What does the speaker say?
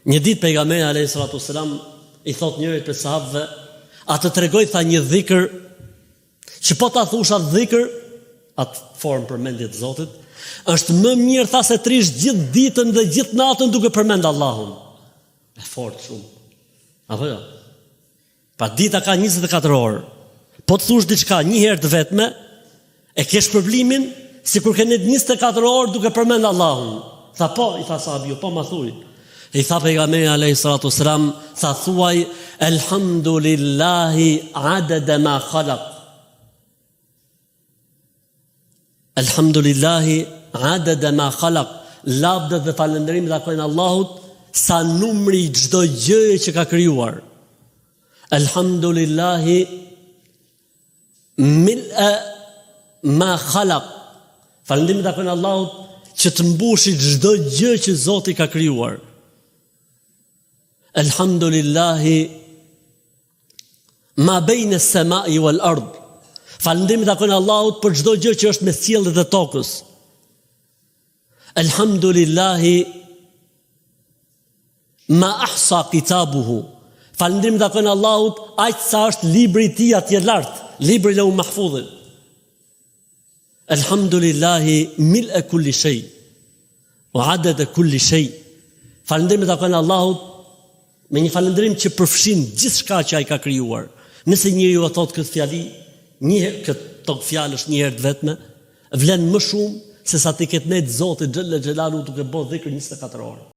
Një ditë pejgamberi alayhi salatu wasalam i thot njërit për sahabëve, a të tregoj tha një dhikr që po ta thusha dhikr, atë formë përmendje të Zotit, është më mirë tha se trish gjithë ditën dhe gjithë natën duke përmend Allahun. E fortë shumë. Apo jo? Pa dita ka 24 orë. Po të thush diçka një herë të vetme, e ke shpërblimin sikur ke 24 orë duke përmend Allahun. Tha po, i tha sahabiu, po ma thuj. I tha pejgamberi alayhi salatu wasalam, tha thuaj elhamdulillahi adada ma khalaq. Elhamdulillahi adada ma khalaq. Lavdë dhe falënderim dhe takojnë Allahut sa numri çdo gjëje që ka krijuar. Elhamdulillahi mil'a ma khalaq. Falënderim dhe takojnë Allahut që të mbushi çdo gjë që Zoti ka krijuar. Elhamdulillahi ma bejnë as-samai wal ard. Falënderim takojnë Allahut për çdo gjë që është mes qiellit dhe tokës. Elhamdulillahi ma ahsa kitabuhu. Falënderim takojnë Allahut aq sa është libri i tij atje lart, libri i mahfudhit. Elhamdulillahi mil'a kulli shay wa adada kulli shay. Falënderim takojnë Allahut me një falënderim që përfshin gjithçka që ai ka krijuar. Nëse njeriu e thot këtë fjali, këtë fjalësh një herë të vetme, vlen më shumë se sa ti ketë net Zoti xhalla xhelalu duke bërë dhikr 24 orë.